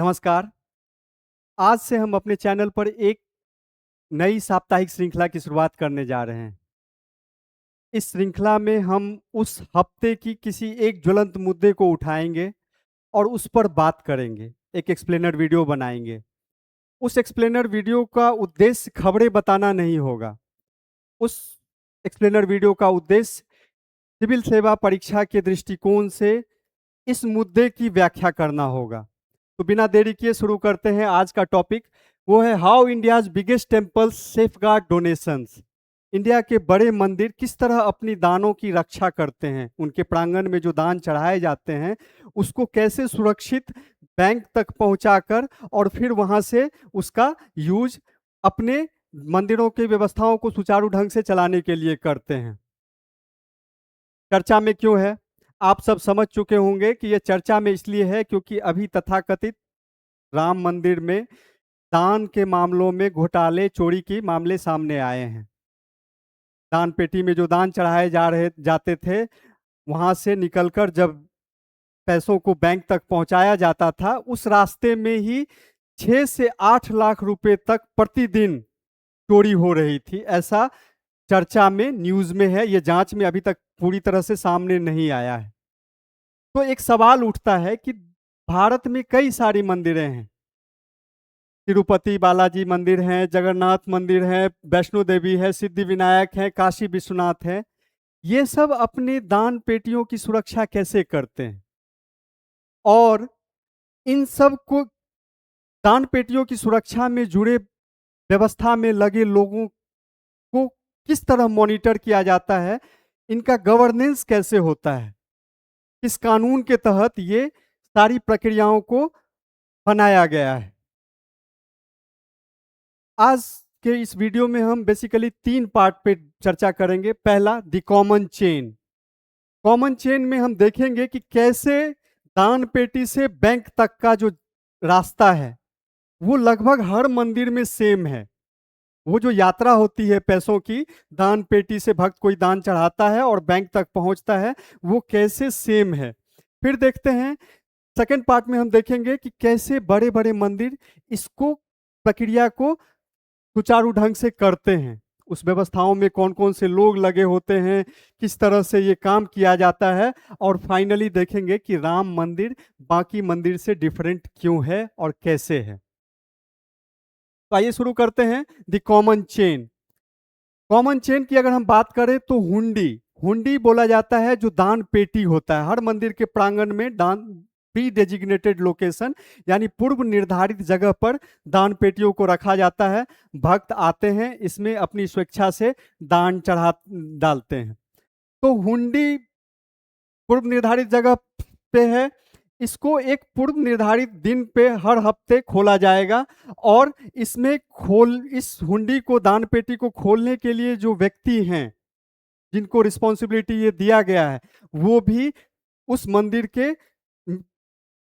नमस्कार। आज से हम अपने चैनल पर एक नई साप्ताहिक श्रृंखला की शुरुआत करने जा रहे हैं। इस श्रृंखला में हम उस हफ्ते की किसी एक ज्वलंत मुद्दे को उठाएंगे और उस पर बात करेंगे। एक एक्सप्लेनर वीडियो बनाएंगे। उस एक्सप्लेनर वीडियो का उद्देश्य खबरें बताना नहीं होगा। उस एक्सप्लेनर वीडियो का उद्देश्य सिविल सेवा परीक्षा के दृष्टिकोण से इस मुद्दे की व्याख्या करना होगा। तो बिना देरी किए शुरू करते हैं। आज का टॉपिक वो है how India's biggest temples safeguard donations. India के बड़े मंदिर किस तरह अपनी दानों की रक्षा करते हैं, उनके प्रांगण में जो दान चढ़ाए जाते हैं उसको कैसे सुरक्षित बैंक तक पहुंचाकर और फिर वहां से उसका यूज अपने मंदिरों की व्यवस्थाओं को सुचारू ढंग से चलाने के लिए करते हैं। चर्चा में क्यों है? आप सब समझ चुके होंगे कि यह चर्चा में इसलिए है क्योंकि अभी तथाकथित राम मंदिर में दान के मामलों में घोटाले, चोरी के मामले सामने आए हैं। दान पेटी में जो दान चढ़ाए जाते थे, वहां से निकलकर जब पैसों को बैंक तक पहुंचाया जाता था, उस रास्ते में ही 6 से 8 लाख रुपए तक प्रतिदिन चोरी हो रही थी। ऐसा चर्चा में, न्यूज में है। ये जांच में अभी तक पूरी तरह से सामने नहीं आया है। तो एक सवाल उठता है कि भारत में कई सारी मंदिरें हैं। तिरुपति बालाजी मंदिर हैं, जगन्नाथ मंदिर है, वैष्णो देवी है, सिद्धि विनायक है, काशी विश्वनाथ है। ये सब अपने दान पेटियों की सुरक्षा कैसे करते हैं और इन सब को दान पेटियों की सुरक्षा में जुड़े व्यवस्था में लगे लोगों को किस तरह मॉनिटर किया जाता है, इनका गवर्नेंस कैसे होता है, किस कानून के तहत ये सारी प्रक्रियाओं को बनाया गया है। आज के इस वीडियो में हम बेसिकली 3 पार्ट पे चर्चा करेंगे। पहला, the common chain. Common chain में हम देखेंगे कि कैसे दान पेटी से बैंक तक का जो रास्ता है वो लगभग हर मंदिर में सेम है। वो जो यात्रा होती है पैसों की, दान पेटी से भक्त कोई दान चढ़ाता है और बैंक तक पहुंचता है, वो कैसे सेम है। फिर देखते हैं, सेकंड पार्ट में हम देखेंगे कि कैसे बड़े बड़े मंदिर इसको, प्रक्रिया को सुचारू ढंग से करते हैं। उस व्यवस्थाओं में कौन कौन से लोग लगे होते हैं, किस तरह से ये काम किया जाता है, और फाइनली देखेंगे कि राम मंदिर बाकी मंदिर से डिफरेंट क्यों है और कैसे है। तो आइए शुरू करते हैं the common chain. Common chain की अगर हम बात करें तो हुंडी हुंडी बोला जाता है, जो दान पेटी होता है। हर मंदिर के प्रांगण में दान प्री डेजिग्नेटेड लोकेशन यानी पूर्व निर्धारित जगह पर दान पेटियों को रखा जाता है। भक्त आते हैं, इसमें अपनी स्वेच्छा से दान चढ़ा डालते हैं। तो हुंडी पूर्व निर्धारित जगह पे है। इसको एक पूर्व निर्धारित दिन पे हर हफ्ते खोला जाएगा और इसमें इस हुंडी को, दान पेटी को खोलने के लिए जो व्यक्ति हैं जिनको रिस्पॉन्सिबिलिटी ये दिया गया है, वो भी उस मंदिर के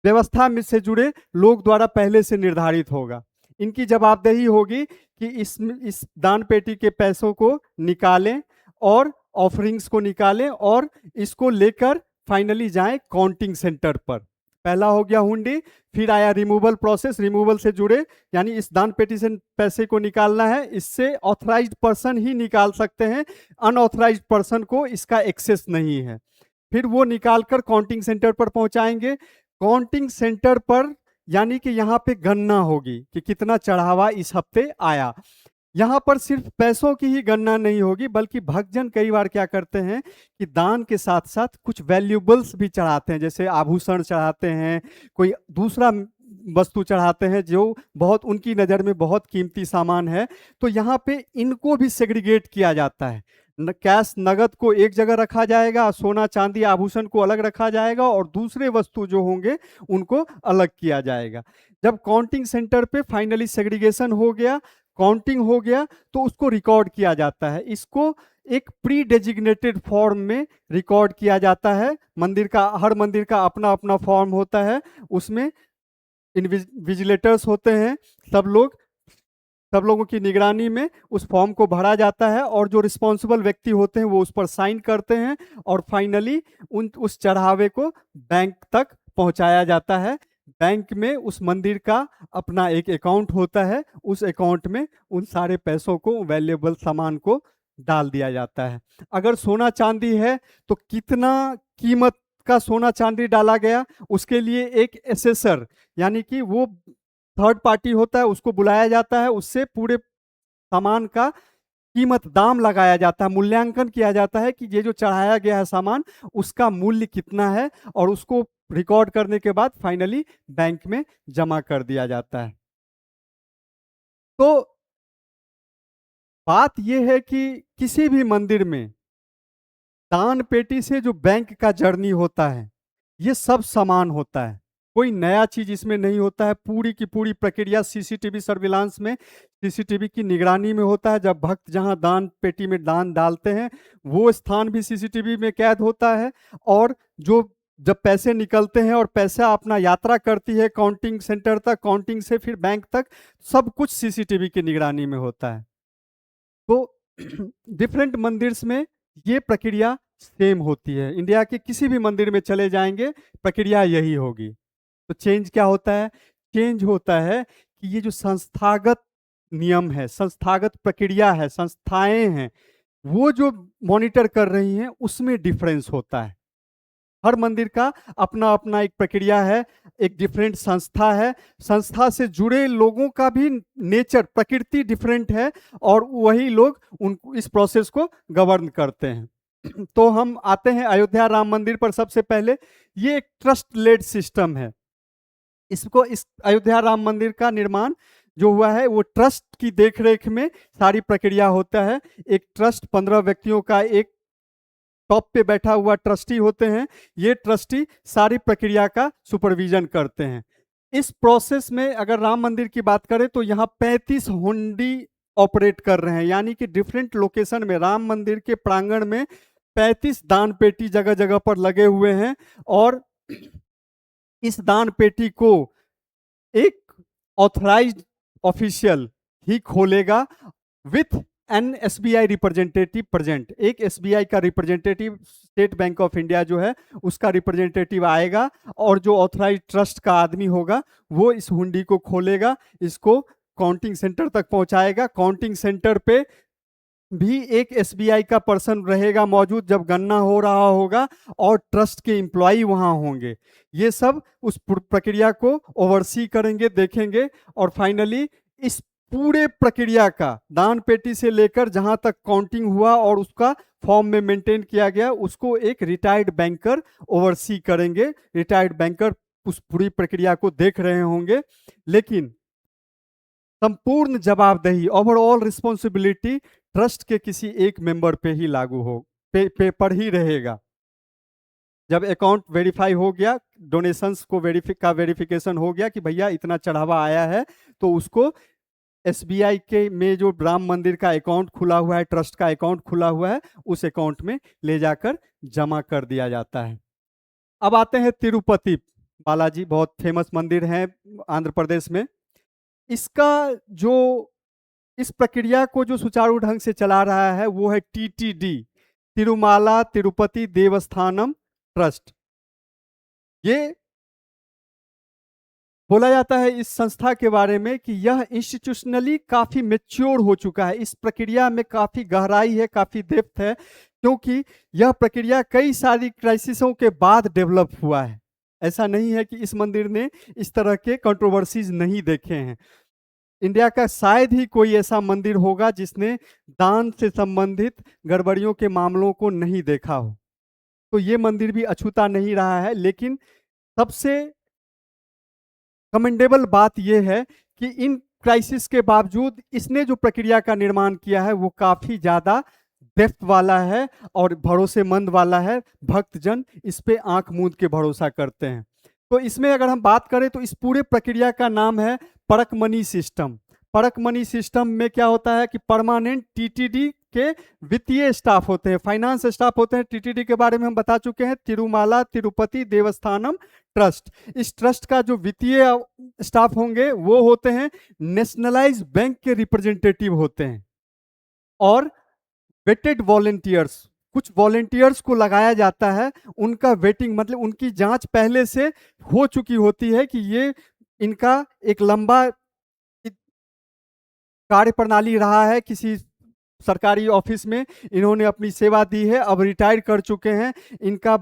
व्यवस्था में से जुड़े लोग द्वारा पहले से निर्धारित होगा। इनकी जवाबदेही होगी कि इस दान पेटी के पैसों को निकालें और ऑफरिंग्स को निकालें और इसको लेकर फाइनली जाएं काउंटिंग सेंटर पर। पहला हो गया हुंडी, फिर आया रिमूवल प्रोसेस। रिमूवल से जुड़े यानी इस दान पेटी से पैसे को निकालना है, इससे ऑथराइज्ड पर्सन ही निकाल सकते हैं, अनऑथराइज्ड पर्सन को इसका एक्सेस नहीं है। फिर वो निकालकर काउंटिंग सेंटर पर पहुंचाएंगे। काउंटिंग सेंटर पर यानी कि यहाँ पे गणना होगी कि कितना चढ़ावा इस हफ्ते आया। यहाँ पर सिर्फ पैसों की ही गणना नहीं होगी, बल्कि भक्तजन कई बार क्या करते हैं कि दान के साथ साथ कुछ वैल्यूबल्स भी चढ़ाते हैं, जैसे आभूषण चढ़ाते हैं, कोई दूसरा वस्तु चढ़ाते हैं जो बहुत उनकी नज़र में बहुत कीमती सामान है। तो यहाँ पे इनको भी सेग्रीगेट किया जाता है। कैश, नगद को एक जगह रखा जाएगा, सोना चांदी आभूषण को अलग रखा जाएगा और दूसरे वस्तु जो होंगे उनको अलग किया जाएगा। जब काउंटिंग सेंटर पे फाइनली सेग्रीगेशन हो गया, काउंटिंग हो गया, तो उसको रिकॉर्ड किया जाता है। इसको एक प्री डेजिग्नेटेड फॉर्म में रिकॉर्ड किया जाता है। हर मंदिर का अपना अपना फॉर्म होता है, उसमें विजिलेटर्स होते हैं। सब लोगों की निगरानी में उस फॉर्म को भरा जाता है और जो रिस्पॉन्सिबल व्यक्ति होते हैं वो उस पर साइन करते हैं और फाइनली उस चढ़ावे को बैंक तक पहुंचाया जाता है। बैंक में उस मंदिर का अपना एक अकाउंट होता है, उस अकाउंट में उन सारे पैसों को, वैल्यूएबल सामान को डाल दिया जाता है। अगर सोना चांदी है तो कितना कीमत का सोना चांदी डाला गया, उसके लिए एक एसेसर यानी कि वो थर्ड पार्टी होता है, उसको बुलाया जाता है, उससे पूरे सामान का कीमत दाम लगाया जाता है, मूल्यांकन किया जाता है कि ये जो चढ़ाया गया है सामान उसका मूल्य कितना है, और उसको रिकॉर्ड करने के बाद फाइनली बैंक में जमा कर दिया जाता है। तो बात यह है कि किसी भी मंदिर में दान पेटी से जो बैंक का जर्नी होता है ये सब समान होता है, कोई नया चीज इसमें नहीं होता है। पूरी की पूरी प्रक्रिया सीसीटीवी सर्विलांस में, सीसीटीवी की निगरानी में होता है। जब भक्त जहां दान पेटी में दान डालते हैं वो स्थान भी सीसीटीवी में कैद होता है, और जो जब पैसे निकलते हैं और पैसा अपना यात्रा करती है काउंटिंग सेंटर तक, काउंटिंग से फिर बैंक तक, सब कुछ सीसीटीवी की निगरानी में होता है। तो डिफरेंट मंदिर्स में ये प्रक्रिया सेम होती है। इंडिया के किसी भी मंदिर में चले जाएंगे प्रक्रिया यही होगी। तो चेंज क्या होता है? चेंज होता है कि ये जो संस्थागत नियम है, संस्थागत प्रक्रिया है, संस्थाएं हैं, वो जो मॉनिटर कर रही हैं उसमें डिफरेंस होता है। हर मंदिर का अपना अपना एक प्रक्रिया है, एक डिफरेंट संस्था है, संस्था से जुड़े लोगों का भी नेचर, प्रकृति डिफरेंट है, और वही लोग उन इस प्रोसेस को गवर्न करते हैं। तो हम आते हैं अयोध्या राम मंदिर पर। सबसे पहले ये एक ट्रस्ट लेड सिस्टम है। इस अयोध्या राम मंदिर का निर्माण जो हुआ है वो ट्रस्ट की देखरेख में सारी प्रक्रिया होता है। एक ट्रस्ट 15 व्यक्तियों का एक टॉप पे बैठा हुआ ट्रस्टी होते हैं। ये ट्रस्टी सारी प्रक्रिया का सुपरविजन करते हैं। इस प्रोसेस में अगर राम मंदिर की बात करें तो यहाँ 35 हुंडी ऑपरेट कर रहे हैं, यानी कि डिफरेंट लोकेशन में राम मंदिर के प्रांगण में 35 दान पेटी जगह जगह पर लगे हुए हैं, और इस दान पेटी को एक ऑथराइज्ड ऑफिशियल ही खोलेगा with an SBI representative present. एक एसबीआई का representative, state bank of India जो है उसका रिप्रेजेंटेटिव आएगा, और जो ऑथराइज ट्रस्ट का आदमी होगा वो इस हुंडी को खोलेगा, इसको काउंटिंग सेंटर तक पहुंचाएगा। काउंटिंग सेंटर पे भी एक एसबीआई का पर्सन रहेगा मौजूद जब गणना हो रहा होगा, और ट्रस्ट के एम्प्लॉय वहां होंगे। ये सब उस प्रक्रिया को ओवरसी करेंगे, देखेंगे, और फाइनली इस पूरे प्रक्रिया का दान पेटी से लेकर जहां तक काउंटिंग हुआ और उसका फॉर्म में मेंटेन किया गया, उसको एक रिटायर्ड बैंकर ओवरसी करेंगे। रिटायर्ड बैंकर उस पूरी प्रक्रिया को देख रहे होंगे, लेकिन संपूर्ण जवाबदेही, ओवरऑल रिस्पॉन्सिबिलिटी ट्रस्ट के किसी एक मेंबर पे ही लागू हो, पे पर ही रहेगा। जब अकाउंट वेरीफाई हो गया, डोनेशंस को वेरिफिकेशन हो गया कि भैया इतना चढ़ावा आया है, तो उसको एसबीआई के में जो राम मंदिर का अकाउंट खुला हुआ है, ट्रस्ट का अकाउंट खुला हुआ है, उस अकाउंट में ले जाकर जमा कर दिया जाता है। अब आते हैं तिरुपति बालाजी, बहुत फेमस मंदिर है आंध्र प्रदेश में। इसका जो इस प्रक्रिया को जो सुचारू ढंग से चला रहा है वो है टीटीडी, तिरुमाला तिरुपति देवस्थानम ट्रस्ट। ये बोला जाता है इस संस्था के बारे में कि यह इंस्टीट्यूशनली काफी मेच्योर हो चुका है। इस प्रक्रिया में काफी गहराई है, काफी डेप्थ है, क्योंकि यह प्रक्रिया कई सारी क्राइसिसों के बाद डेवलप हुआ है। ऐसा नहीं है कि इस मंदिर ने इस तरह के कंट्रोवर्सीज नहीं देखे हैं। इंडिया का शायद ही कोई ऐसा मंदिर होगा जिसने दान से संबंधित गड़बड़ियों के मामलों को नहीं देखा हो। तो ये मंदिर भी अछूता नहीं रहा है, लेकिन सबसे कमेंडेबल बात यह है कि इन क्राइसिस के बावजूद इसने जो प्रक्रिया का निर्माण किया है वो काफी ज्यादा डेप्थ वाला है और भरोसेमंद वाला है। भक्तजन इस पे आंख मूंद के भरोसा करते हैं। तो इसमें अगर हम बात करें तो इस पूरे प्रक्रिया का नाम है परक मनी सिस्टम। परक मनी सिस्टम में क्या होता है कि परमानेंट टीटीडी के वित्तीय स्टाफ होते हैं, फाइनेंस स्टाफ होते हैं। टीटीडी के बारे में हम बता चुके हैं, तिरुमाला तिरुपति देवस्थानम ट्रस्ट। इस ट्रस्ट का जो वित्तीय स्टाफ होंगे वो होते हैं नेशनलाइज बैंक के रिप्रेजेंटेटिव होते हैं, और वेटेड वॉलेंटियर्स कुछ वॉलेंटियर्स को लगाया जाता है, उनका वेटिंग मतलब उनकी जांच पहले से हो चुकी होती है कि ये इनका एक लंबा कार्य प्रणाली रहा है, किसी सरकारी ऑफिस में इन्होंने अपनी सेवा दी है, अब रिटायर कर चुके हैं, इनका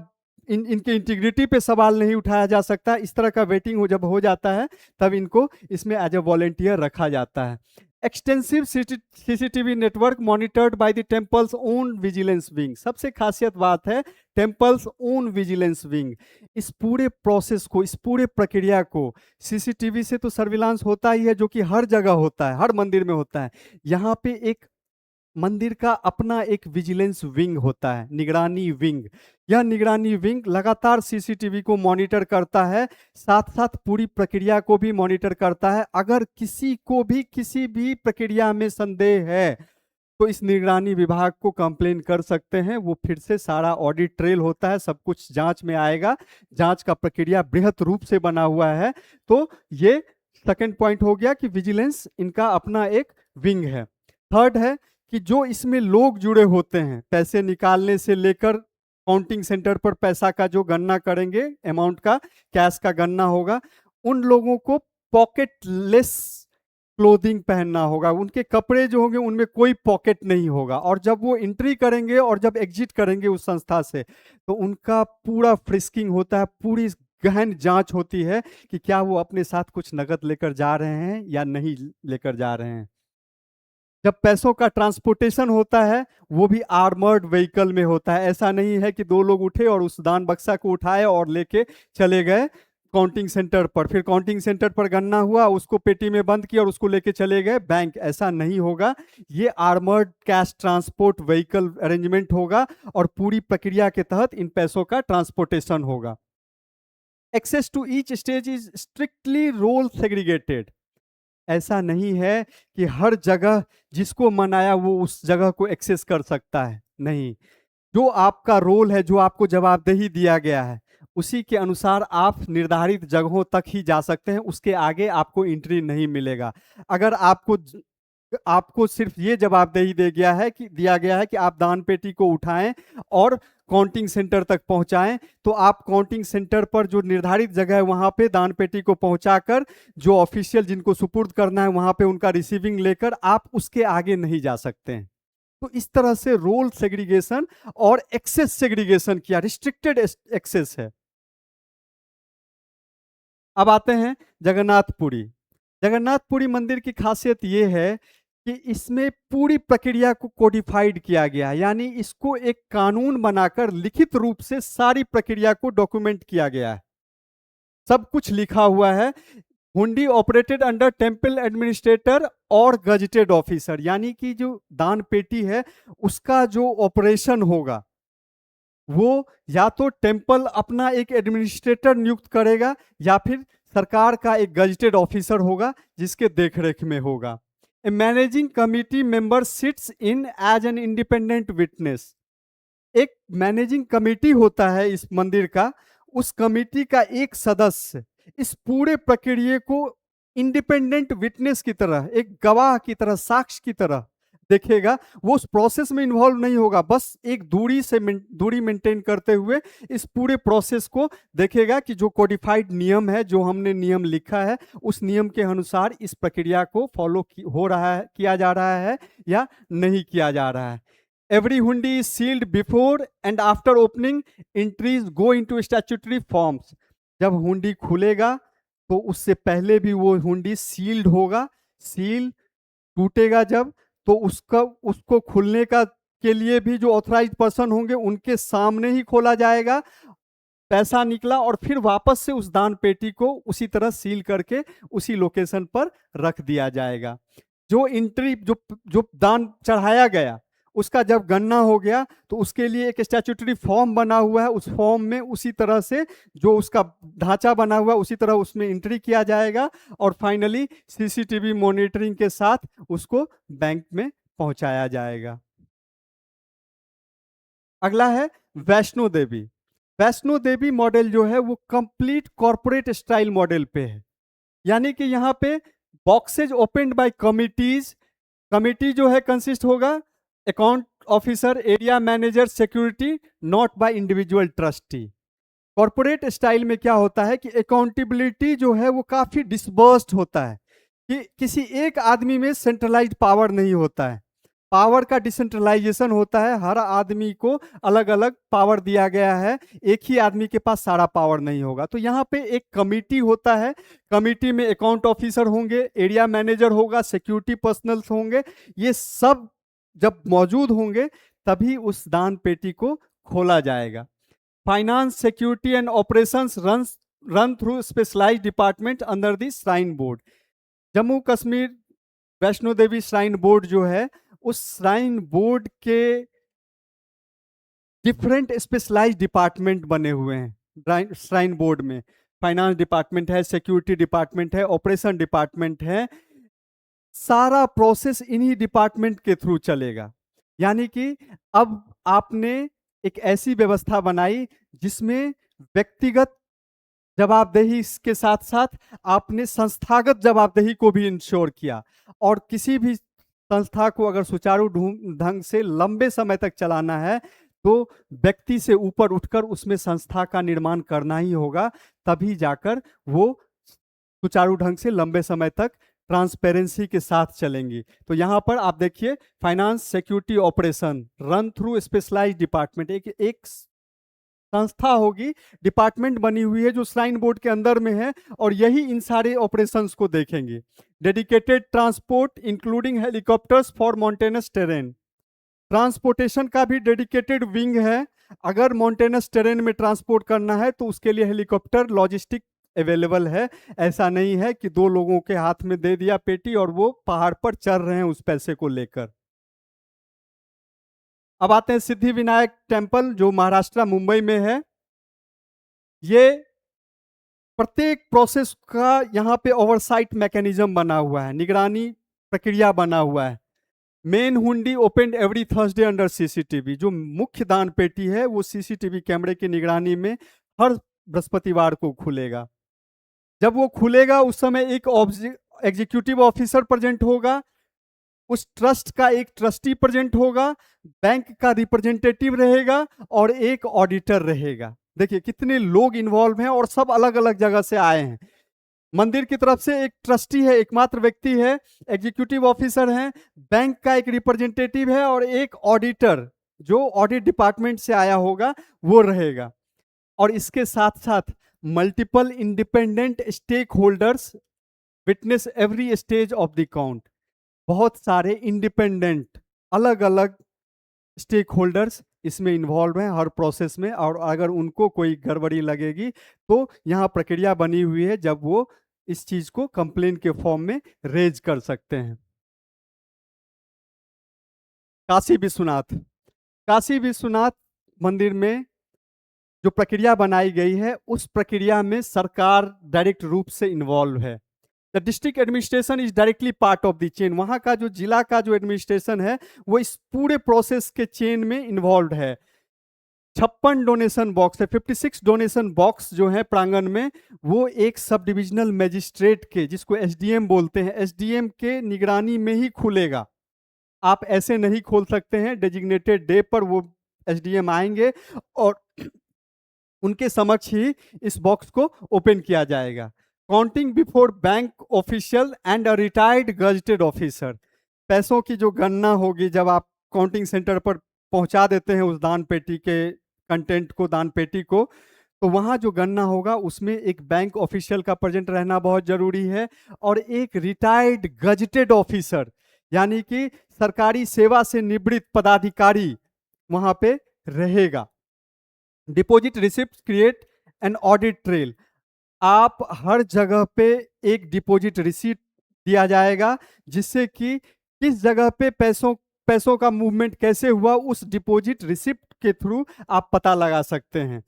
इनके इंटीग्रिटी पे सवाल नहीं उठाया जा सकता। इस तरह का वेटिंग जब हो जाता है तब इनको इसमें एज ए वॉलेंटियर रखा जाता है। Extensive CCTV network monitored by the temples own vigilance wing. सबसे खासियत बात है टेम्पल्स ओन विजिलेंस विंग। इस पूरे प्रोसेस को, इस पूरे प्रक्रिया को सीसीटीवी से तो सर्विलांस होता ही है, जो कि हर जगह होता है, हर मंदिर में होता है। यहाँ पे एक मंदिर का अपना एक विजिलेंस विंग होता है, निगरानी विंग। यह निगरानी विंग लगातार सीसीटीवी को मॉनिटर करता है, साथ साथ पूरी प्रक्रिया को भी मॉनिटर करता है। अगर किसी को भी किसी भी प्रक्रिया में संदेह है तो इस निगरानी विभाग को कंप्लेन कर सकते हैं। वो फिर से सारा ऑडिट ट्रेल होता है, सब कुछ जांच में आएगा। जांच का प्रक्रिया बृहत रूप से बना हुआ है। तो ये सेकंड पॉइंट हो गया कि विजिलेंस इनका अपना एक विंग है। थर्ड है कि जो इसमें लोग जुड़े होते हैं, पैसे निकालने से लेकर काउंटिंग सेंटर पर पैसा का जो गणना करेंगे, अमाउंट का, कैश का गणना होगा, उन लोगों को पॉकेटलेस क्लोथिंग पहनना होगा। उनके कपड़े जो होंगे उनमें कोई पॉकेट नहीं होगा। और जब वो एंट्री करेंगे और जब एग्जिट करेंगे उस संस्था से, तो उनका पूरा फ्रिस्किंग होता है, पूरी गहन जांच होती है कि क्या वो अपने साथ कुछ नगद लेकर जा रहे हैं या नहीं लेकर जा रहे हैं। जब पैसों का ट्रांसपोर्टेशन होता है वो भी आर्मर्ड व्हीकल में होता है। ऐसा नहीं है कि दो लोग उठे और उस दान बक्सा को उठाए और लेके चले गए काउंटिंग सेंटर पर, फिर काउंटिंग सेंटर पर गणना हुआ, उसको पेटी में बंद किया और उसको लेके चले गए बैंक। ऐसा नहीं होगा। ये armoured cash transport vehicle arrangement होगा और पूरी प्रक्रिया के तहत इन पैसों का ट्रांसपोर्टेशन होगा। Access to each stage is strictly role segregated. ऐसा नहीं है कि हर जगह जिसको मनाया वो उस जगह को एक्सेस कर सकता है, नहीं। जो आपका रोल है, जो आपको जवाबदेही दिया गया है, उसी के अनुसार आप निर्धारित जगहों तक ही जा सकते हैं, उसके आगे आपको एंट्री नहीं मिलेगा। अगर आपको सिर्फ ये जवाबदेही दिया गया है कि आप दान पेटी को उठाएं और काउंटिंग सेंटर तक पहुंचाएं, तो आप काउंटिंग सेंटर पर जो निर्धारित जगह है वहां पे दान पेटी को पहुंचाकर जो ऑफिशियल जिनको सुपुर्द करना है वहां पे उनका रिसीविंग लेकर आप उसके आगे नहीं जा सकते हैं। तो इस तरह से रोल सेग्रीगेशन और एक्सेस सेग्रीगेशन किया, रिस्ट्रिक्टेड एक्सेस है। अब आते हैं जगन्नाथपुरी। जगन्नाथपुरी मंदिर की खासियत यह है कि इसमें पूरी प्रक्रिया को कोडिफाइड किया गया, यानी इसको एक कानून बनाकर लिखित रूप से सारी प्रक्रिया को डॉक्यूमेंट किया गया है। सब कुछ लिखा हुआ है। हुंडी ऑपरेटेड अंडर टेम्पल एडमिनिस्ट्रेटर और गजेटेड ऑफिसर, यानी कि जो दान पेटी है उसका जो ऑपरेशन होगा वो या तो टेम्पल अपना एक एडमिनिस्ट्रेटर नियुक्त करेगा या फिर सरकार का एक गजेटेड ऑफिसर होगा जिसके देखरेख में होगा। A managing committee member sits in as an independent witness. एक मैनेजिंग कमिटी होता है इस मंदिर का, उस कमिटी का एक सदस्य इस पूरे प्रक्रिया को इंडिपेंडेंट विटनेस की तरह, एक गवाह की तरह, साक्ष्य की तरह देखेगा। वो उस प्रोसेस में इन्वॉल्व नहीं होगा, बस एक दूरी मेंटेन करते हुए इस पूरे प्रोसेस को देखेगा कि जो कोडिफाइड नियम है, जो हमने नियम लिखा है, उस नियम के अनुसार इस प्रक्रिया को फॉलो हो रहा है, किया जा रहा है या नहीं किया जा रहा है। Every hundi is sealed before and after opening. Entries go into statutory forms. जब हुंडी खुलेगा तो उससे पहले भी वो हुंडी सील्ड होगा। सील टूटेगा जब, तो उसको खुलने के लिए भी जो ऑथराइज्ड पर्सन होंगे उनके सामने ही खोला जाएगा। पैसा निकला और फिर वापस से उस दान पेटी को उसी तरह सील करके उसी लोकेशन पर रख दिया जाएगा। जो एंट्री जो दान चढ़ाया गया उसका जब गणना हो गया तो उसके लिए एक स्टैट्यूटरी फॉर्म बना हुआ है। उस फॉर्म में उसी तरह से जो उसका ढांचा बना हुआ है उसी तरह उसमें एंट्री किया जाएगा और फाइनली सीसीटीवी मॉनिटरिंग के साथ उसको बैंक में पहुंचाया जाएगा। अगला है वैष्णो देवी। वैष्णो देवी मॉडल जो है वो कंप्लीट कॉर्पोरेट स्टाइल मॉडल पे है, यानी कि यहाँ पे boxes opened by committees. Committee जो है कंसिस्ट होगा account officer, area manager, security, not by individual trustee. Corporate style में क्या होता है कि अकाउंटेबिलिटी जो है वो काफी डिस्बर्स्ड होता है, कि किसी एक आदमी में सेंट्रलाइज्ड पावर नहीं होता है, पावर का डिसेंट्रलाइजेशन होता है। हर आदमी को अलग अलग पावर दिया गया है, एक ही आदमी के पास सारा पावर नहीं होगा। तो यहाँ पे एक कमिटी होता है, कमिटी में अकाउंट ऑफिसर होंगे, एरिया मैनेजर होगा, सिक्योरिटी पर्सनल्स होंगे। ये सब जब मौजूद होंगे तभी उस दान पेटी को खोला जाएगा। Finance, security and operations run through specialised department under the shrine board. Jammu Kashmir Vaishno Devi shrine board जो है, उस श्राइन बोर्ड के डिफरेंट स्पेशलाइज्ड डिपार्टमेंट बने हुए हैं श्राइन बोर्ड में। फाइनेंस डिपार्टमेंट है, सिक्योरिटी डिपार्टमेंट है, ऑपरेशन डिपार्टमेंट है। सारा प्रोसेस इन्हीं डिपार्टमेंट के थ्रू चलेगा। यानी कि अब आपने एक ऐसी व्यवस्था बनाई जिसमें व्यक्तिगत जवाबदेही के साथ साथ आपने संस्थागत जवाबदेही को भी इंश्योर किया। और किसी भी संस्था को अगर सुचारू ढंग से लंबे समय तक चलाना है तो व्यक्ति से ऊपर उठकर उसमें संस्था का निर्माण करना ही होगा, तभी जाकर वो सुचारू ढंग से लंबे समय तक ट्रांसपेरेंसी के साथ चलेंगी। तो यहाँ पर आप देखिए, finance, security, operation run through specialised department, एक संस्था होगी, डिपार्टमेंट बनी हुई है जो श्राइन बोर्ड के अंदर में है, और यही इन सारे ऑपरेशंस को देखेंगे। Dedicated transport including helicopters for mountainous terrain. Transportation का भी डेडिकेटेड विंग है। अगर माउंटेनस टेरेन में ट्रांसपोर्ट करना है तो उसके लिए हेलीकॉप्टर लॉजिस्टिक अवेलेबल है। ऐसा नहीं है कि दो लोगों के हाथ में दे दिया पेटी और वो पहाड़ पर चढ़ रहे हैं उस पैसे को लेकर। अब आते हैं सिद्धि विनायक टेम्पल जो महाराष्ट्र मुंबई में है। ये प्रत्येक प्रोसेस का यहाँ पे ओवरसाइट मैकेनिज्म बना हुआ है, निगरानी प्रक्रिया बना हुआ है। मेन हुंडी open every Thursday under CCTV. जो मुख्य दान पेटी है वो सीसीटीवी कैमरे की निगरानी में हर बृहस्पतिवार को खुलेगा। जब वो खुलेगा उस समय एक एग्जीक्यूटिव ऑफिसर प्रेजेंट होगा, उस ट्रस्ट का एक ट्रस्टी प्रेजेंट होगा, बैंक का रिप्रेजेंटेटिव रहेगा और एक ऑडिटर रहेगा। देखिए कितने लोग इन्वॉल्व हैं और सब अलग अलग जगह से आए हैं। मंदिर की तरफ से एक ट्रस्टी है, एकमात्र व्यक्ति है, एग्जीक्यूटिव ऑफिसर हैं, बैंक का एक रिप्रेजेंटेटिव है और एक ऑडिटर जो ऑडिट डिपार्टमेंट से आया होगा वो रहेगा। और इसके साथ साथ multiple independent stakeholders witness every stage of the count. बहुत सारे इंडिपेंडेंट अलग अलग स्टेक होल्डर्स इसमें इन्वॉल्व हैं हर प्रोसेस में, और अगर उनको कोई गड़बड़ी लगेगी तो यहाँ प्रक्रिया बनी हुई है जब वो इस चीज को कंप्लेन के फॉर्म में रेज कर सकते हैं। काशी विश्वनाथ, काशी विश्वनाथ मंदिर में जो प्रक्रिया बनाई गई है उस प्रक्रिया में सरकार डायरेक्ट रूप से इन्वॉल्व है। The district administration is directly part of the chain. वहाँ का जो जिला का जो एडमिनिस्ट्रेशन है वो इस पूरे प्रोसेस के चेन में इन्वॉल्व है। 56 डोनेशन बॉक्स है, 56 डोनेशन बॉक्स जो है प्रांगण में, वो एक सब डिविजनल मजिस्ट्रेट के, जिसको एसडीएम बोलते हैं, एसडीएम के निगरानी में ही खुलेगा। आप ऐसे नहीं खोल सकते हैं, डेजिग्नेटेड डे पर वो एसडीएम आएंगे और उनके समक्ष ही इस बॉक्स को ओपन किया जाएगा। Counting before bank official and a retired gazetted officer. पैसों की जो गणना होगी जब आप काउंटिंग सेंटर पर पहुंचा देते हैं उस दान पेटी के कंटेंट को, दान पेटी को, तो वहां जो गणना होगा उसमें एक बैंक ऑफिशियल का प्रेजेंट रहना बहुत जरूरी है और एक रिटायर्ड गजेटेड ऑफिसर यानी कि सरकारी सेवा से निवृत्त पदाधिकारी वहां पे रहेगा। Deposit receipt create an audit trail. आप हर जगह पे एक डिपॉजिट रिसीट दिया जाएगा जिससे कि किस जगह पे पैसों का मूवमेंट कैसे हुआ उस डिपॉजिट रिसिप्ट के थ्रू आप पता लगा सकते हैं।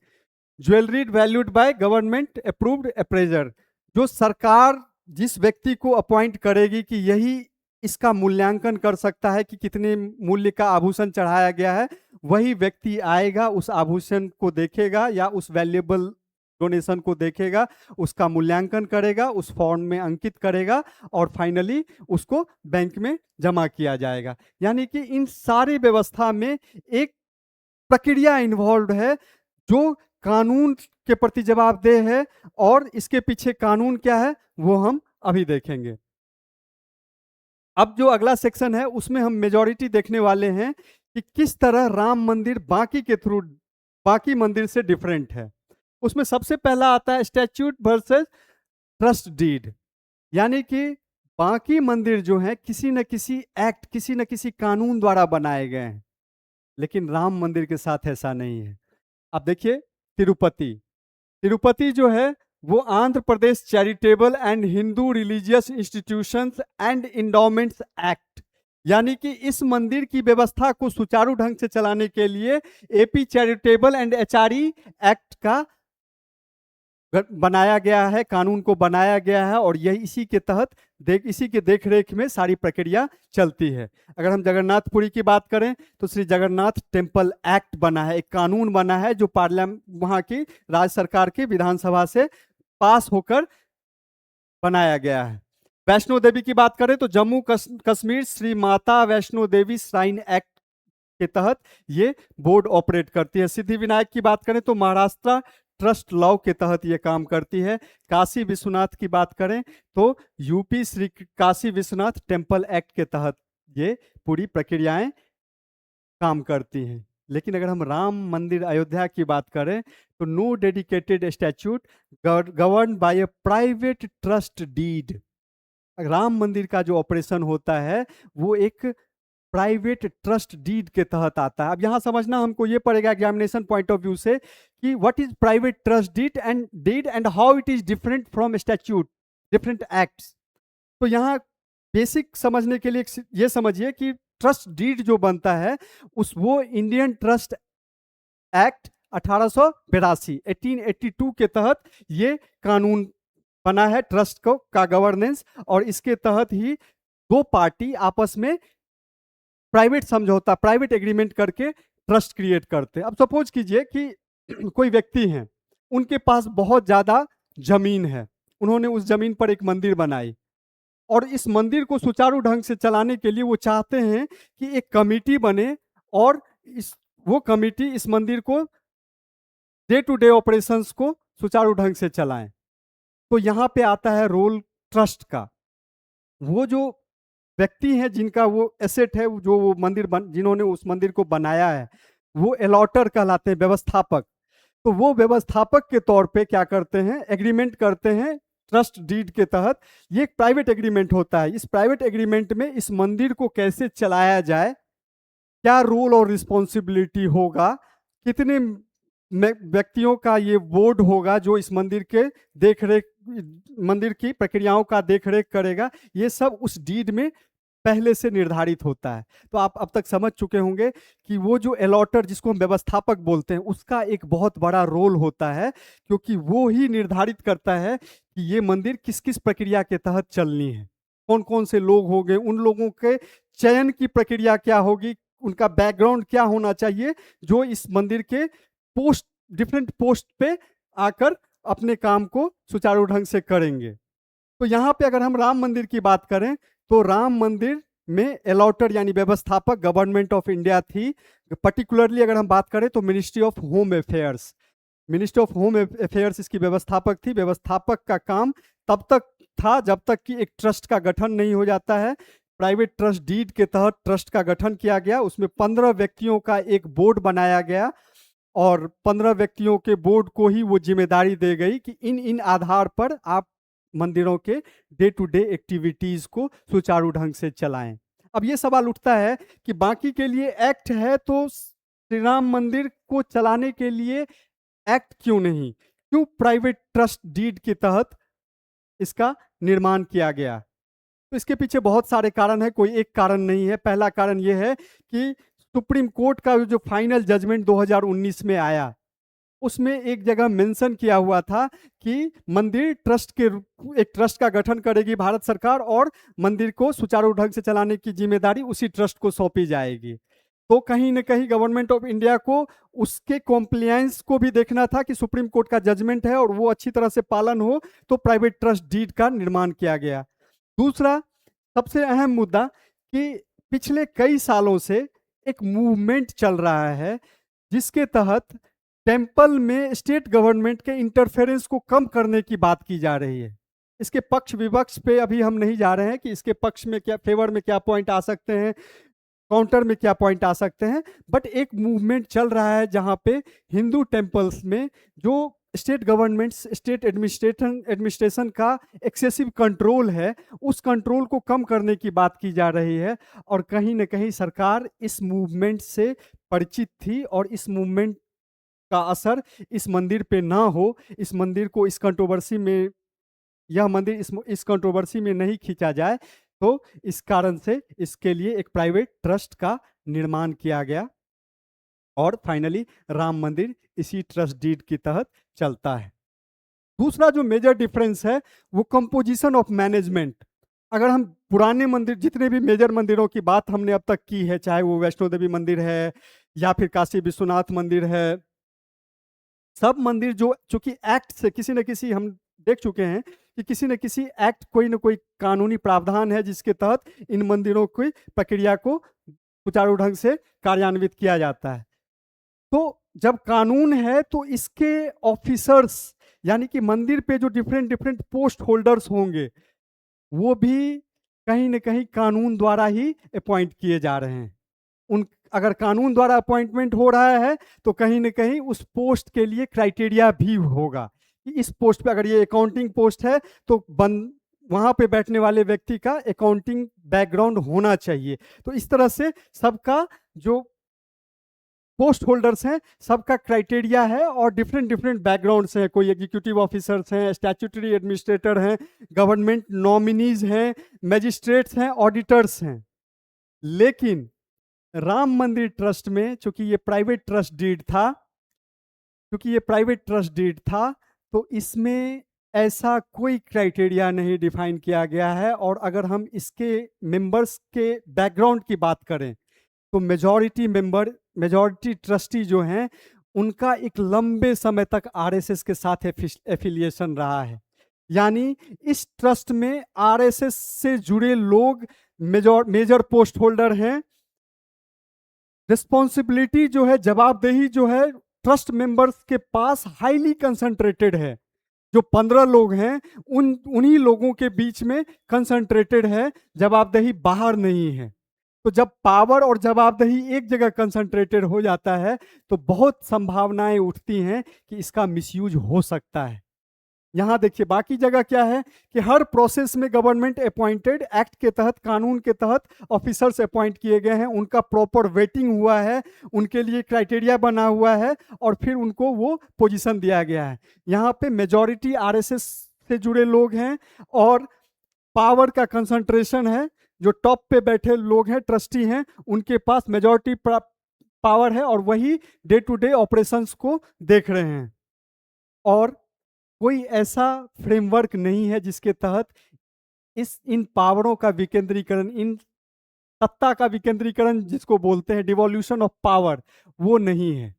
Jewellery valued by government approved appraisal. जो सरकार जिस व्यक्ति को अपॉइंट करेगी कि यही इसका मूल्यांकन कर सकता है कि कितने मूल्य का आभूषण चढ़ाया गया है, वही व्यक्ति आएगा, उस आभूषण को देखेगा या उस वैल्यूएबल डोनेशन को देखेगा, उसका मूल्यांकन करेगा, उस फॉर्म में अंकित करेगा और फाइनली उसको बैंक में जमा किया जाएगा। यानी कि इन सारी व्यवस्था में एक प्रक्रिया इन्वॉल्व है जो कानून के प्रति जवाबदेह है, और इसके पीछे कानून क्या है वो हम अभी देखेंगे। अब जो अगला सेक्शन है उसमें हम मेजॉरिटी देखने वाले हैं कि किस तरह राम मंदिर बाकी मंदिर से डिफरेंट है। उसमें सबसे पहला आता है स्टैच्यूट वर्सेस ट्रस्ट डीड। यानी कि बाकी मंदिर जो है किसी न किसी एक्ट, किसी न किसी कानून द्वारा बनाए गए हैं, लेकिन राम मंदिर के साथ ऐसा नहीं है। अब देखिए तिरुपति, तिरुपति जो है वो Andhra Pradesh charitable and Hindu religious institutions and endowments act, यानी कि इस मंदिर की व्यवस्था को सुचारू ढंग से चलाने के लिए AP charitable and HRE act का बनाया गया है, कानून को बनाया गया है, और यही इसी के तहत इसी के देखरेख में सारी प्रक्रिया चलती है। अगर हम जगन्नाथपुरी की बात करें तो श्री जगन्नाथ टेम्पल एक्ट बना है, एक कानून बना है जो पार्लियामेंट वहाँ की राज्य सरकार की विधानसभा से पास होकर बनाया गया है। वैष्णो देवी की बात करें तो जम्मू कश्मीर श्री माता वैष्णो देवी श्राइन एक्ट के तहत ये बोर्ड ऑपरेट करती है। सिद्धि विनायक की बात करें तो महाराष्ट्र ट्रस्ट लॉ के तहत ये काम करती है। काशी विश्वनाथ की बात करें तो UP Shri Kashi Vishwanath temple act के तहत ये पूरी प्रक्रियाएं काम करती हैं। लेकिन अगर हम राम मंदिर अयोध्या की बात करें तो no dedicated statute govern by a private trust deed. Ram Mandir का जो ऑपरेशन होता है वो एक प्राइवेट ट्रस्ट डीड के तहत आता है। अब यहाँ समझना हमको ये पड़ेगा एग्जामिनेशन पॉइंट ऑफ व्यू से कि what is private trust deed and how it is different from statute, different acts. तो यहाँ बेसिक समझने के लिए ये समझिए कि ट्रस्ट डीड जो बनता है वो इंडियन ट्रस्ट एक्ट 1882 के तहत ये कानून बना है ट्रस्ट का गवर्नेंस, और इसके तहत ही दो पार्टी आपस में प्राइवेट समझौता, प्राइवेट एग्रीमेंट करके ट्रस्ट क्रिएट करते हैं। अब सपोज कीजिए कि कोई व्यक्ति हैं, उनके पास बहुत ज्यादा जमीन है, उन्होंने उस जमीन पर एक मंदिर बनाई, और इस मंदिर को सुचारू ढंग से चलाने के लिए वो चाहते हैं कि एक कमेटी बने और वो कमेटी इस मंदिर को डे टू डे ऑपरेशंस को सुचारू ढंग से चलाएं। तो यहाँ पे आता है रोल ट्रस्ट का। वो जो व्यक्ति हैं जिनका वो एसेट है, जो वो मंदिर जिन्होंने उस मंदिर को बनाया है, वो अलॉटर कहलाते हैं, व्यवस्थापक। तो वो व्यवस्थापक के तौर पे क्या करते हैं, एग्रीमेंट करते हैं ट्रस्ट डीड के तहत। ये एक प्राइवेट एग्रीमेंट होता है। इस प्राइवेट एग्रीमेंट में इस मंदिर को कैसे चलाया जाए, क्या रोल और रिस्पॉन्सिबिलिटी होगा, कितने व्यक्तियों का ये बोर्ड होगा जो इस मंदिर के देखरेख, मंदिर की प्रक्रियाओं का देखरेख करेगा, ये सब उस डीड में पहले से निर्धारित होता है। तो आप अब तक समझ चुके होंगे कि वो जो अलॉटर, जिसको हम व्यवस्थापक बोलते हैं, उसका एक बहुत बड़ा रोल होता है, क्योंकि वो ही निर्धारित करता है कि ये मंदिर किस किस प्रक्रिया के तहत चलनी है, कौन कौन से लोग होंगे, उन लोगों के चयन की प्रक्रिया क्या होगी, उनका बैकग्राउंड क्या होना चाहिए, जो इस मंदिर के डिफरेंट पोस्ट पे आकर अपने काम को सुचारू ढंग से करेंगे। तो यहाँ पे अगर हम राम मंदिर की बात करें तो राम मंदिर में अलॉटर यानी व्यवस्थापक गवर्नमेंट ऑफ इंडिया थी। पर्टिकुलरली अगर हम बात करें तो ministry of home affairs, ministry of home affairs इसकी व्यवस्थापक थी। व्यवस्थापक का काम तब तक था जब तक कि एक ट्रस्ट का गठन नहीं हो जाता है। प्राइवेट ट्रस्ट डीड के तहत ट्रस्ट का गठन किया गया, उसमें 15 व्यक्तियों का एक बोर्ड बनाया गया, और 15 व्यक्तियों के बोर्ड को ही वो जिम्मेदारी दी गई कि इन आधार पर आप मंदिरों के डे टू डे एक्टिविटीज को सुचारू ढंग से चलाएं। अब ये सवाल उठता है कि बाकी के लिए एक्ट है तो श्री राम मंदिर को चलाने के लिए एक्ट क्यों नहीं, क्यों प्राइवेट ट्रस्ट डीड के तहत इसका निर्माण किया गया? तो इसके पीछे बहुत सारे कारण हैं, कोई एक कारण नहीं है। पहला कारण यह है कि सुप्रीम कोर्ट का जो फाइनल जजमेंट 2019 में आया, उसमें एक जगह मेंशन किया हुआ था कि मंदिर ट्रस्ट के एक ट्रस्ट का गठन करेगी भारत सरकार, और मंदिर को सुचारू ढंग से चलाने की जिम्मेदारी उसी ट्रस्ट को सौंपी जाएगी। तो कहीं ना कहीं गवर्नमेंट ऑफ इंडिया को उसके कॉम्प्लायंस को भी देखना था कि सुप्रीम कोर्ट का जजमेंट है और वो अच्छी तरह से पालन हो, तो प्राइवेट ट्रस्ट डीड का निर्माण किया गया। दूसरा सबसे अहम मुद्दा कि पिछले कई सालों से एक मूवमेंट चल रहा है जिसके तहत टेम्पल में स्टेट गवर्नमेंट के इंटरफेरेंस को कम करने की बात की जा रही है। इसके पक्ष विपक्ष पे अभी हम नहीं जा रहे हैं कि इसके पक्ष में क्या, फेवर में क्या पॉइंट आ सकते हैं, काउंटर में क्या पॉइंट आ सकते हैं, बट एक मूवमेंट चल रहा है जहां पे हिंदू टेम्पल्स में जो स्टेट गवर्नमेंट, स्टेट एडमिनिस्ट्रेशन का एक्सेसिव कंट्रोल है, उस कंट्रोल को कम करने की बात की जा रही है। और कहीं ना कहीं सरकार इस मूवमेंट से परिचित थी और इस मूवमेंट का असर इस मंदिर पे ना हो, इस मंदिर को इस कंट्रोवर्सी में, यह मंदिर इस कंट्रोवर्सी में नहीं खींचा जाए, तो इस कारण से इसके लिए एक प्राइवेट ट्रस्ट का निर्माण किया गया और फाइनली राम मंदिर इसी ट्रस्ट डीड के तहत चलता है। दूसरा जो मेजर डिफरेंस है वो कंपोजिशन ऑफ मैनेजमेंट। अगर हम पुराने मंदिर, जितने भी मेजर मंदिरों की बात हमने अब तक की है, चाहे वो वैष्णो देवी मंदिर है या फिर काशी विश्वनाथ मंदिर है, सब मंदिर जो चूंकि एक्ट से किसी न किसी, हम देख चुके हैं कि किसी न किसी एक्ट, कोई न कोई कानूनी प्रावधान है जिसके तहत इन मंदिरों की प्रक्रिया को सुचारू ढंग से कार्यान्वित किया जाता है। तो जब कानून है तो इसके ऑफिसर्स, यानी कि मंदिर पे जो डिफरेंट डिफरेंट पोस्ट होल्डर्स होंगे, वो भी कहीं न कहीं कानून द्वारा ही अपॉइंट किए जा रहे हैं। उन, अगर कानून द्वारा अपॉइंटमेंट हो रहा है तो कहीं ना कहीं उस पोस्ट के लिए क्राइटेरिया भी होगा कि इस पोस्ट पे, अगर ये अकाउंटिंग पोस्ट है तो वहां पे बैठने वाले व्यक्ति का अकाउंटिंग बैकग्राउंड होना चाहिए। तो इस तरह से सबका जो पोस्ट होल्डर्स हैं सबका क्राइटेरिया है और डिफरेंट डिफरेंट बैकग्राउंड्स हैं। कोई एग्जीक्यूटिव ऑफिसर्स हैं, स्टैट्यूटरी एडमिनिस्ट्रेटर हैं, गवर्नमेंट नॉमिनीज हैं, मैजिस्ट्रेट्स हैं, ऑडिटर्स हैं। लेकिन राम मंदिर ट्रस्ट में चूंकि ये प्राइवेट ट्रस्ट डीड था, तो इसमें ऐसा कोई क्राइटेरिया नहीं डिफाइन किया गया है। और अगर हम इसके मेंबर्स के बैकग्राउंड की बात करें तो मेजॉरिटी ट्रस्टी जो हैं उनका एक लंबे समय तक आरएसएस के साथ एफिलिएशन रहा है। यानी इस ट्रस्ट में आरएसएस से जुड़े लोग मेजर पोस्ट होल्डर हैं। रिस्पॉन्सिबिलिटी जो है, जवाबदेही जो है, ट्रस्ट मेंबर्स के पास हाईली कंसंट्रेटेड है। जो 15 लोग हैं उन्हीं लोगों के बीच में कंसंट्रेटेड है, जवाबदेही बाहर नहीं है। तो जब पावर और जवाबदेही एक जगह कंसंट्रेटेड हो जाता है तो बहुत संभावनाएं उठती हैं कि इसका मिसयूज हो सकता है। यहां देखिए बाकी जगह क्या है कि हर प्रोसेस में गवर्नमेंट अपॉइंटेड, एक्ट के तहत, कानून के तहत ऑफिसर्स अपॉइंट किए गए हैं, उनका प्रॉपर वेटिंग हुआ है, उनके लिए क्राइटेरिया बना हुआ है और फिर उनको वो पोजीशन दिया गया है। यहाँ पे मेजॉरिटी आरएसएस से जुड़े लोग हैं और पावर का कंसंट्रेशन है। जो टॉप पे बैठे लोग हैं, ट्रस्टी हैं, उनके पास मेजॉरिटी पावर है और वही डे टू डे ऑपरेशंस को देख रहे हैं। और कोई ऐसा फ्रेमवर्क नहीं है जिसके तहत इन पावरों का विकेंद्रीकरण, इन सत्ता का विकेंद्रीकरण जिसको बोलते हैं डिवोल्यूशन ऑफ पावर, वो नहीं है।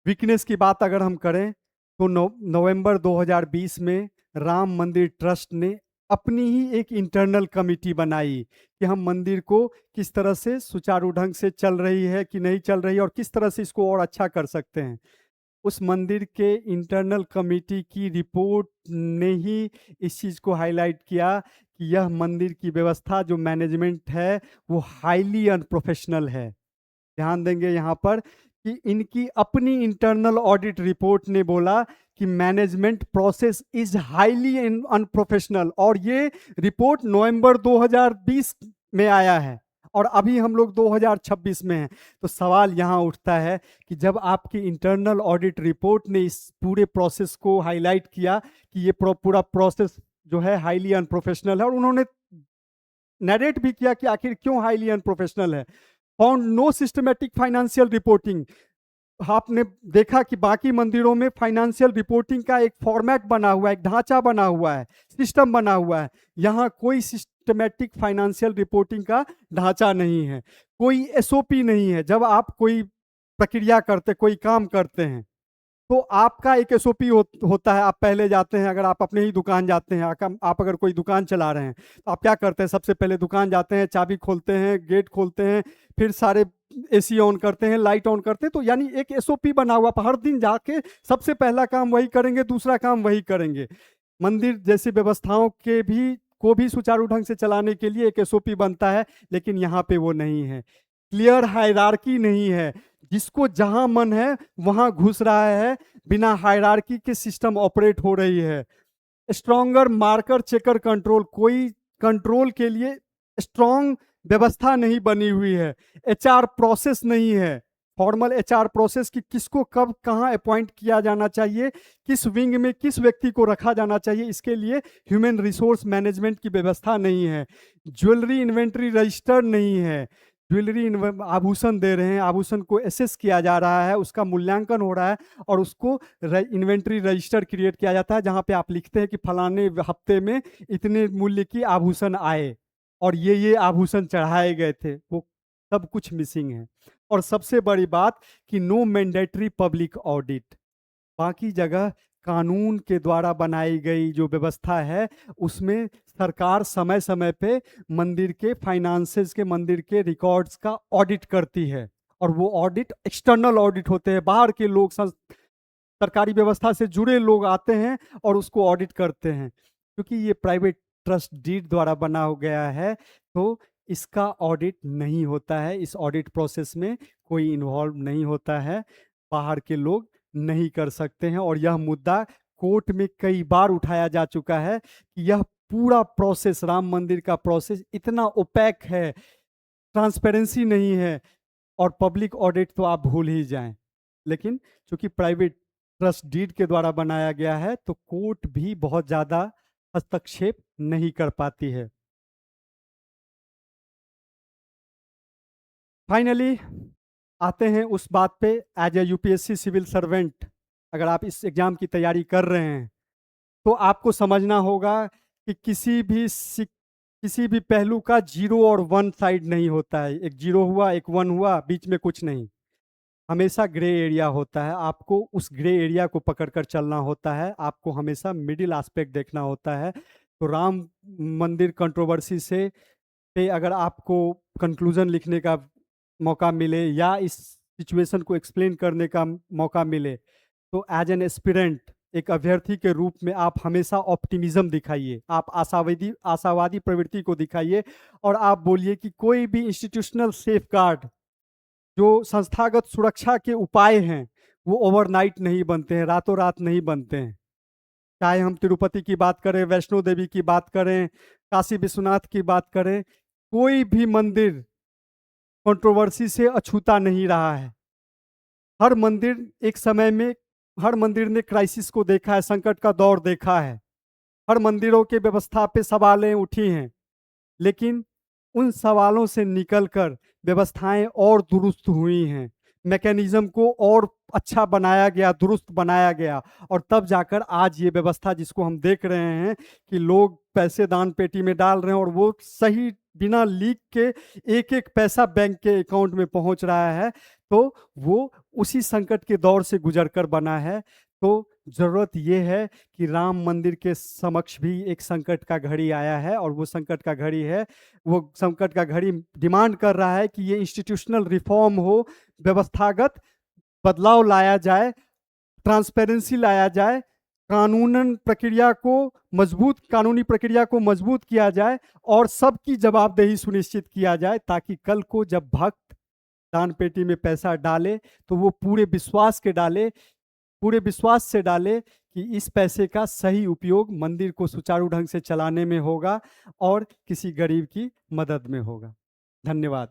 वीकनेस की बात अगर हम करें तो नवंबर 2020 में राम मंदिर ट्रस्ट ने अपनी ही एक इंटरनल कमिटी बनाई कि हम मंदिर को किस तरह से सुचारू ढंग से चल रही है कि नहीं चल रही है और किस तरह से इसको और अच्छा कर सकते हैं। उस मंदिर के इंटरनल कमेटी की रिपोर्ट ने ही इस चीज़ को हाईलाइट किया कि यह मंदिर की व्यवस्था, जो मैनेजमेंट है, वो हाईली अनप्रोफेशनल है। ध्यान देंगे यहाँ पर कि इनकी अपनी इंटरनल ऑडिट रिपोर्ट ने बोला कि management process is highly unprofessional, और ये रिपोर्ट नवंबर 2020 में आया है और अभी हम लोग 2026 में हैं। तो सवाल यहाँ उठता है कि जब आपकी इंटरनल ऑडिट रिपोर्ट ने इस पूरे प्रोसेस को हाईलाइट किया कि ये पूरा प्रोसेस जो है हाईली अनप्रोफेशनल है, और उन्होंने नरेट भी किया कि आखिर क्यों हाईली अनप्रोफेशनल है। Found no systematic financial reporting, आपने देखा कि बाकी मंदिरों में फाइनेंशियल रिपोर्टिंग का एक फॉर्मेट बना हुआ है, एक ढांचा बना हुआ है, सिस्टम बना हुआ है। यहाँ कोई सिस्टमेटिक फाइनेंशियल रिपोर्टिंग का ढांचा नहीं है, कोई एसओपी नहीं है। जब आप कोई प्रक्रिया करते, कोई काम करते हैं, तो आपका एक एसओपी होता है। आप पहले जाते हैं, अगर आप अपने ही दुकान जाते हैं, आप अगर कोई दुकान चला रहे हैं, तो आप क्या करते हैं? सबसे पहले दुकान जाते हैं, चाबी खोलते हैं, गेट खोलते हैं, फिर सारे एसी ऑन करते हैं, लाइट ऑन करते हैं। तो यानी एक एसओपी बना हुआ, हर दिन जाके सबसे पहला काम वही करेंगे, दूसरा काम वही करेंगे। मंदिर जैसी व्यवस्थाओं के भी सुचारू ढंग से चलाने के लिए एक एसओपी बनता है, लेकिन यहाँ पे वो नहीं है। क्लियर हायरार्की नहीं है, जिसको जहां मन है वहां घुस रहा है, बिना हायरार्की के सिस्टम ऑपरेट हो रही है। स्ट्रॉन्गर मार्कर चेकर कंट्रोल, कोई कंट्रोल के लिए स्ट्रॉन्ग व्यवस्था नहीं बनी हुई है। एचआर प्रोसेस नहीं है, फॉर्मल एचआर प्रोसेस कि किसको कब कहां अपॉइंट किया जाना चाहिए, किस विंग में किस व्यक्ति को रखा जाना चाहिए, इसके लिए ह्यूमन रिसोर्स मैनेजमेंट की व्यवस्था नहीं है। ज्वेलरी इन्वेंट्री रजिस्टर नहीं है। ज्वेलरी आभूषण दे रहे हैं, आभूषण को एसेस किया जा रहा है, उसका मूल्यांकन हो रहा है, और उसको इन्वेंट्री रजिस्टर क्रिएट किया जाता है, जहां पे आप लिखते हैं कि फलाने हफ्ते में इतने मूल्य की आभूषण आए और ये आभूषण चढ़ाए गए थे। वो सब कुछ मिसिंग है। और सबसे बड़ी बात कि नो मैंडेटरी पब्लिक ऑडिट। बाकी जगह कानून के द्वारा बनाई गई जो व्यवस्था है, उसमें सरकार समय समय पे मंदिर के फाइनेंसेस के, मंदिर के रिकॉर्ड्स का ऑडिट करती है। और वो ऑडिट एक्सटर्नल ऑडिट होते हैं, बाहर के लोग, सरकारी व्यवस्था से जुड़े लोग आते हैं और उसको ऑडिट करते हैं। क्योंकि ये प्राइवेट ट्रस्ट डीड द्वारा बना हो गया है, तो इसका ऑडिट नहीं होता है। इस ऑडिट प्रोसेस में कोई इन्वॉल्व नहीं होता है, बाहर के लोग नहीं कर सकते हैं। और यह मुद्दा कोर्ट में कई बार उठाया जा चुका है कि यह पूरा प्रोसेस, राम मंदिर का प्रोसेस इतना ओपैक है, ट्रांसपेरेंसी नहीं है, और पब्लिक ऑडिट तो आप भूल ही जाएं। लेकिन चूंकि प्राइवेट ट्रस्ट डीड के द्वारा बनाया गया है, तो कोर्ट भी बहुत ज्यादा हस्तक्षेप नहीं कर पाती है। फाइनली आते हैं उस बात पे, as a UPSC civil servant अगर आप इस एग्जाम की तैयारी कर रहे हैं, तो आपको समझना होगा कि किसी भी पहलू का जीरो और वन साइड नहीं होता है। एक जीरो हुआ, एक वन हुआ, बीच में कुछ नहीं। हमेशा ग्रे एरिया होता है। आपको उस ग्रे एरिया को पकड़कर चलना होता है, आपको हमेशा मिडिल एस्पेक्ट देखना होता है। तो राम मंदिर कंट्रोवर्सी से पे अगर आपको कंक्लूजन लिखने का मौका मिले, या इस सिचुएशन को एक्सप्लेन करने का मौका मिले, तो एज एन एस्पिरेंट, एक अभ्यर्थी के रूप में आप हमेशा ऑप्टिमिज्म दिखाइए, आप आशावादी प्रवृत्ति को दिखाइए, और आप बोलिए कि कोई भी इंस्टीट्यूशनल सेफगार्ड, जो संस्थागत सुरक्षा के उपाय हैं, वो ओवरनाइट नहीं बनते हैं, रातों रात नहीं बनते हैं। चाहे हम तिरुपति की बात करें, वैष्णो देवी की बात करें, काशी विश्वनाथ की बात करें, कोई भी मंदिर कंट्रोवर्सी से अछूता नहीं रहा है। हर मंदिर एक समय में, हर मंदिर ने क्राइसिस को देखा है, संकट का दौर देखा है। हर मंदिरों के व्यवस्था पे सवालें उठी हैं, लेकिन उन सवालों से निकलकर व्यवस्थाएं और दुरुस्त हुई हैं, मैकेनिज्म को और अच्छा बनाया गया, दुरुस्त बनाया गया, और तब जाकर आज ये व्यवस्था जिसको हम देख रहे हैं कि लोग पैसे दान पेटी में डाल रहे हैं और वो सही बिना लीक के एक एक पैसा बैंक के अकाउंट में पहुंच रहा है, तो वो उसी संकट के दौर से गुजरकर बना है। तो जरूरत यह है कि राम मंदिर के समक्ष भी एक संकट का घड़ी आया है, और वो संकट का घड़ी है, वो संकट का घड़ी डिमांड कर रहा है कि ये इंस्टीट्यूशनल रिफॉर्म हो, व्यवस्थागत बदलाव लाया जाए, ट्रांसपेरेंसी लाया जाए, कानूनी प्रक्रिया को मजबूत किया जाए, और सबकी जवाबदेही सुनिश्चित किया जाए, ताकि कल को जब भक्त दान पेटी में पैसा डाले, तो वो पूरे विश्वास से डाले कि इस पैसे का सही उपयोग मंदिर को सुचारू ढंग से चलाने में होगा और किसी गरीब की मदद में होगा। धन्यवाद।